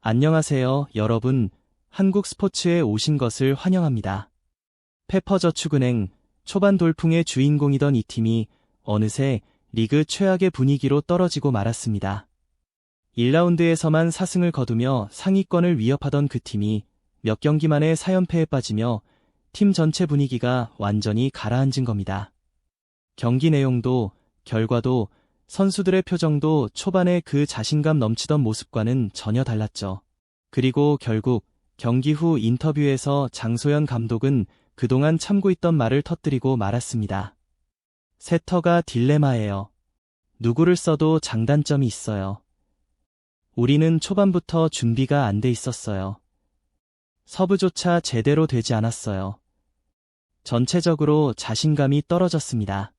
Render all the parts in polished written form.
안녕하세요, 여러분. 한국 스포츠에 오신 것을 환영합니다. 페퍼저축은행, 초반 돌풍의 주인공이던 이 팀이 어느새 리그 최악의 분위기로 떨어지고 말았습니다. 1라운드에서만 4승을 거두며 상위권을 위협하던 그 팀이 몇 경기 만에 4연패에 빠지며 팀 전체 분위기가 완전히 가라앉은 겁니다. 경기 내용도, 결과도, 선수들의 표정도 초반에 그 자신감 넘치던 모습과는 전혀 달랐죠. 그리고 결국 경기 후 인터뷰에서 장소연 감독은 그동안 참고 있던 말을 터뜨리고 말았습니다. 세터가 딜레마예요. 누구를 써도 장단점이 있어요. 우리는 초반부터 준비가 안 돼 있었어요. 서브조차 제대로 되지 않았어요. 전체적으로 자신감이 떨어졌습니다.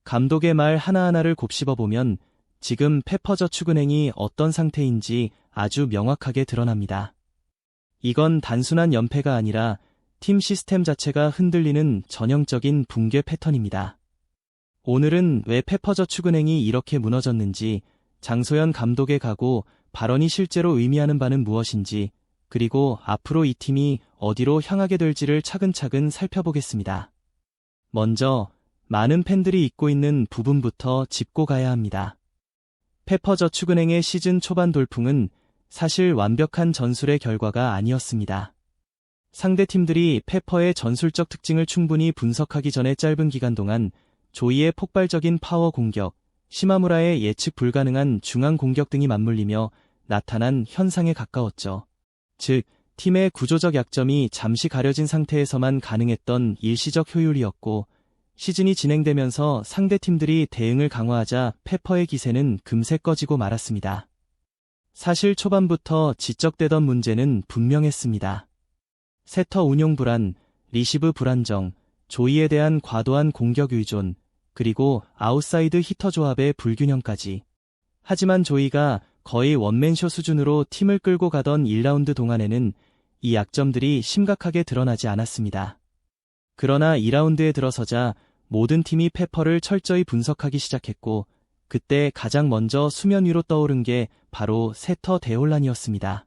감독의 말 하나하나를 곱씹어보면 지금 페퍼저축은행이 어떤 상태인지 아주 명확하게 드러납니다. 이건 단순한 연패가 아니라 팀 시스템 자체가 흔들리는 전형적인 붕괴 패턴입니다. 오늘은 왜 페퍼저축은행이 이렇게 무너졌는지, 장소연 감독의 각오, 발언이 실제로 의미하는 바는 무엇인지, 그리고 앞으로 이 팀이 어디로 향하게 될지를 차근차근 살펴보겠습니다. 먼저 많은 팬들이 잊고 있는 부분부터 짚고 가야 합니다. 페퍼저축은행의 시즌 초반 돌풍은 사실 완벽한 전술의 결과가 아니었습니다. 상대팀들이 페퍼의 전술적 특징을 충분히 분석하기 전에 짧은 기간 동안 조이의 폭발적인 파워 공격, 시마무라의 예측 불가능한 중앙 공격 등이 맞물리며 나타난 현상에 가까웠죠. 즉, 팀의 구조적 약점이 잠시 가려진 상태에서만 가능했던 일시적 효율이었고, 시즌이 진행되면서 상대팀들이 대응을 강화하자 페퍼의 기세는 금세 꺼지고 말았습니다. 사실 초반부터 지적되던 문제는 분명했습니다. 세터 운용 불안, 리시브 불안정, 조이에 대한 과도한 공격 의존, 그리고 아웃사이드 히터 조합의 불균형까지. 하지만 조이가 거의 원맨쇼 수준으로 팀을 끌고 가던 1라운드 동안에는 이 약점들이 심각하게 드러나지 않았습니다. 그러나 2라운드에 들어서자 모든 팀이 페퍼를 철저히 분석하기 시작했고, 그때 가장 먼저 수면 위로 떠오른 게 바로 세터 대혼란이었습니다.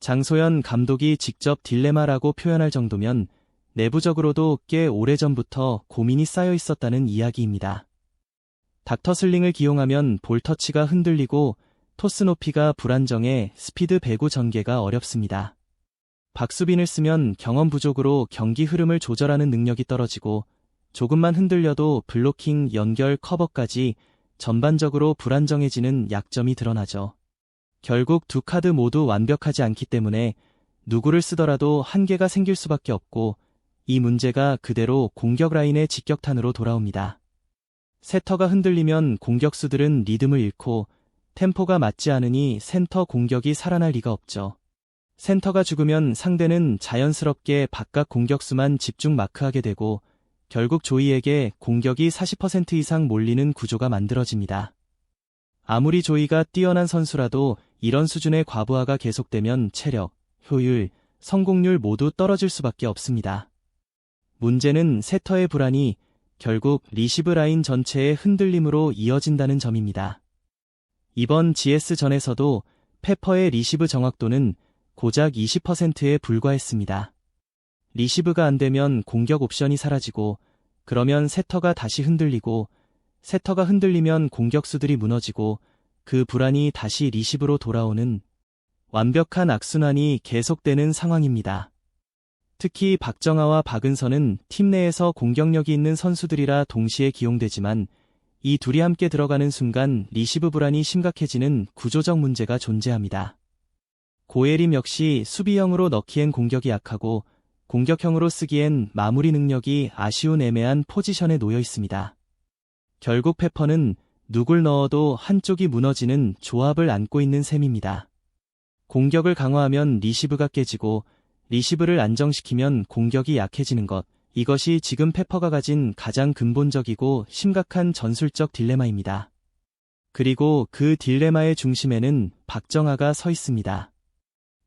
장소연 감독이 직접 딜레마라고 표현할 정도면 내부적으로도 꽤 오래전부터 고민이 쌓여 있었다는 이야기입니다. 닥터슬링을 기용하면 볼 터치가 흔들리고 토스 높이가 불안정해 스피드 배구 전개가 어렵습니다. 박수빈을 쓰면 경험 부족으로 경기 흐름을 조절하는 능력이 떨어지고 조금만 흔들려도 블로킹, 연결, 커버까지 전반적으로 불안정해지는 약점이 드러나죠. 결국 두 카드 모두 완벽하지 않기 때문에 누구를 쓰더라도 한계가 생길 수밖에 없고, 이 문제가 그대로 공격 라인의 직격탄으로 돌아옵니다. 세터가 흔들리면 공격수들은 리듬을 잃고 템포가 맞지 않으니 센터 공격이 살아날 리가 없죠. 센터가 죽으면 상대는 자연스럽게 바깥 공격수만 집중 마크하게 되고 결국 조이에게 공격이 40% 이상 몰리는 구조가 만들어집니다. 아무리 조이가 뛰어난 선수라도 이런 수준의 과부하가 계속되면 체력, 효율, 성공률 모두 떨어질 수밖에 없습니다. 문제는 세터의 불안이 결국 리시브 라인 전체의 흔들림으로 이어진다는 점입니다. 이번 GS전에서도 페퍼의 리시브 정확도는 고작 20%에 불과했습니다. 리시브가 안 되면 공격 옵션이 사라지고, 그러면 세터가 다시 흔들리고, 세터가 흔들리면 공격수들이 무너지고, 그 불안이 다시 리시브로 돌아오는 완벽한 악순환이 계속되는 상황입니다. 특히 박정아와 박은선은 팀 내에서 공격력이 있는 선수들이라 동시에 기용되지만 이 둘이 함께 들어가는 순간 리시브 불안이 심각해지는 구조적 문제가 존재합니다. 고예림 역시 수비형으로 넣기엔 공격이 약하고 공격형으로 쓰기엔 마무리 능력이 아쉬운 애매한 포지션에 놓여 있습니다. 결국 페퍼는 누굴 넣어도 한쪽이 무너지는 조합을 안고 있는 셈입니다. 공격을 강화하면 리시브가 깨지고 리시브를 안정시키면 공격이 약해지는 것, 이것이 지금 페퍼가 가진 가장 근본적이고 심각한 전술적 딜레마입니다. 그리고 그 딜레마의 중심에는 박정아가 서 있습니다.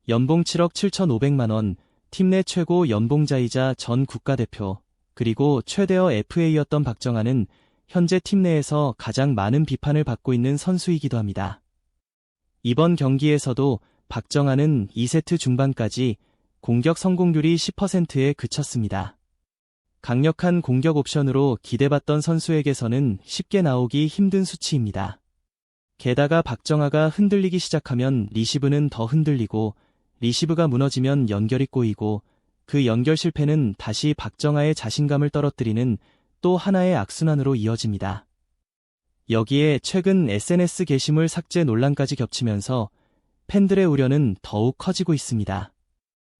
연봉 7억 7,500만 원, 팀 내 최고 연봉자이자 전 국가대표, 그리고 최대어 FA였던 박정아는 현재 팀 내에서 가장 많은 비판을 받고 있는 선수이기도 합니다. 이번 경기에서도 박정아는 2세트 중반까지 공격 성공률이 10%에 그쳤습니다. 강력한 공격 옵션으로 기대받던 선수에게서는 쉽게 나오기 힘든 수치입니다. 게다가 박정아가 흔들리기 시작하면 리시브는 더 흔들리고, 리시브가 무너지면 연결이 꼬이고, 그 연결 실패는 다시 박정아의 자신감을 떨어뜨리는 또 하나의 악순환으로 이어집니다. 여기에 최근 SNS 게시물 삭제 논란까지 겹치면서 팬들의 우려는 더욱 커지고 있습니다.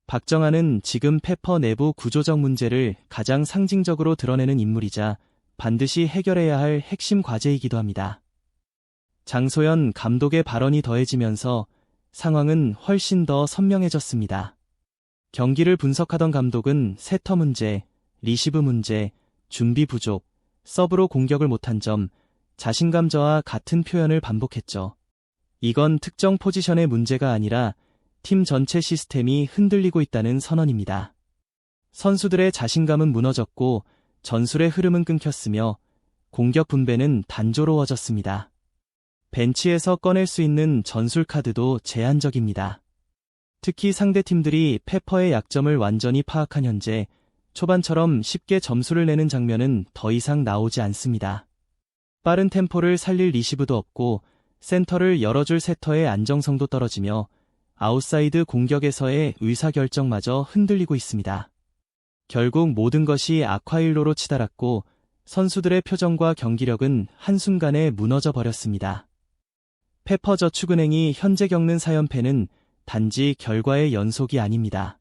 박정아는 지금 페퍼 내부 구조적 문제를 가장 상징적으로 드러내는 인물이자 반드시 해결해야 할 핵심 과제이기도 합니다. 장소연 감독의 발언이 더해지면서 상황은 훨씬 더 선명해졌습니다. 경기를 분석하던 감독은 세터 문제, 리시브 문제, 준비 부족, 서브로 공격을 못한 점, 자신감 저하 같은 표현을 반복했죠. 이건 특정 포지션의 문제가 아니라 팀 전체 시스템이 흔들리고 있다는 선언입니다. 선수들의 자신감은 무너졌고 전술의 흐름은 끊겼으며 공격 분배는 단조로워졌습니다. 벤치에서 꺼낼 수 있는 전술 카드도 제한적입니다. 특히 상대팀들이 페퍼의 약점을 완전히 파악한 현재 초반처럼 쉽게 점수를 내는 장면은 더 이상 나오지 않습니다. 빠른 템포를 살릴 리시브도 없고 센터를 열어줄 세터의 안정성도 떨어지며 아웃사이드 공격에서의 의사결정마저 흔들리고 있습니다. 결국 모든 것이 악화일로로 치달았고 선수들의 표정과 경기력은 한순간에 무너져 버렸습니다. 페퍼저축은행이 현재 겪는 4연패는 단지 결과의 연속이 아닙니다.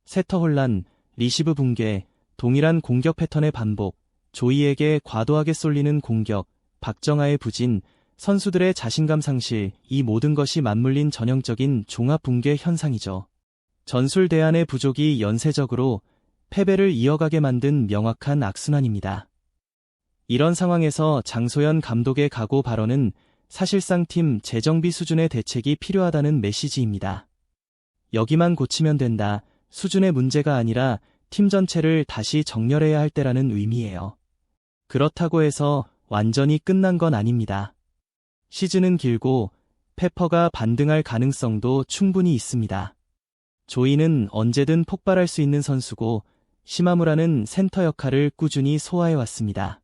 세터 혼란, 리시브 붕괴, 동일한 공격 패턴의 반복, 조이에게 과도하게 쏠리는 공격, 박정아의 부진, 선수들의 자신감 상실, 이 모든 것이 맞물린 전형적인 종합 붕괴 현상이죠. 전술 대안의 부족이 연쇄적으로 패배를 이어가게 만든 명확한 악순환입니다. 이런 상황에서 장소연 감독의 각오 발언은 사실상 팀 재정비 수준의 대책이 필요하다는 메시지입니다. 여기만 고치면 된다, 수준의 문제가 아니라 팀 전체를 다시 정렬해야 할 때라는 의미예요. 그렇다고 해서 완전히 끝난 건 아닙니다. 시즌은 길고 페퍼가 반등할 가능성도 충분히 있습니다. 조이는 언제든 폭발할 수 있는 선수고 시마무라는 센터 역할을 꾸준히 소화해왔습니다.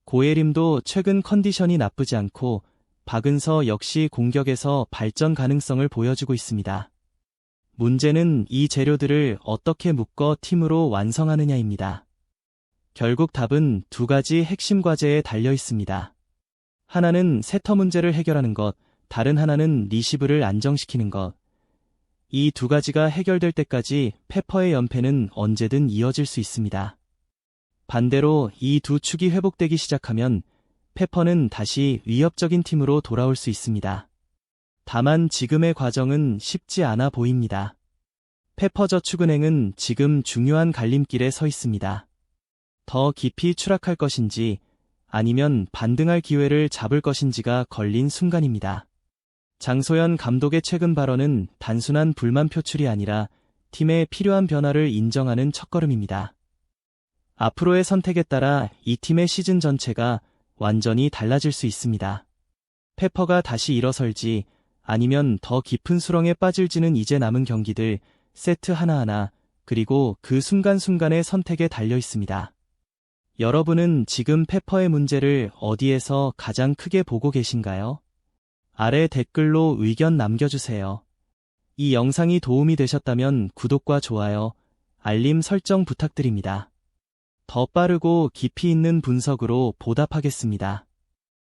고예림도 최근 컨디션이 나쁘지 않고 박은서 역시 공격에서 발전 가능성을 보여주고 있습니다. 문제는 이 재료들을 어떻게 묶어 팀으로 완성하느냐입니다. 결국 답은 두 가지 핵심 과제에 달려 있습니다. 하나는 세터 문제를 해결하는 것, 다른 하나는 리시브를 안정시키는 것. 이 두 가지가 해결될 때까지 페퍼의 연패는 언제든 이어질 수 있습니다. 반대로 이 두 축이 회복되기 시작하면 페퍼는 다시 위협적인 팀으로 돌아올 수 있습니다. 다만 지금의 과정은 쉽지 않아 보입니다. 페퍼저축은행은 지금 중요한 갈림길에 서 있습니다. 더 깊이 추락할 것인지 아니면 반등할 기회를 잡을 것인지가 걸린 순간입니다. 장소연 감독의 최근 발언은 단순한 불만 표출이 아니라 팀에 필요한 변화를 인정하는 첫걸음입니다. 앞으로의 선택에 따라 이 팀의 시즌 전체가 완전히 달라질 수 있습니다. 페퍼가 다시 일어설지 아니면 더 깊은 수렁에 빠질지는 이제 남은 경기들, 세트 하나하나, 그리고 그 순간순간의 선택에 달려 있습니다. 여러분은 지금 페퍼의 문제를 어디에서 가장 크게 보고 계신가요? 아래 댓글로 의견 남겨주세요. 이 영상이 도움이 되셨다면 구독과 좋아요, 알림 설정 부탁드립니다. 더 빠르고 깊이 있는 분석으로 보답하겠습니다.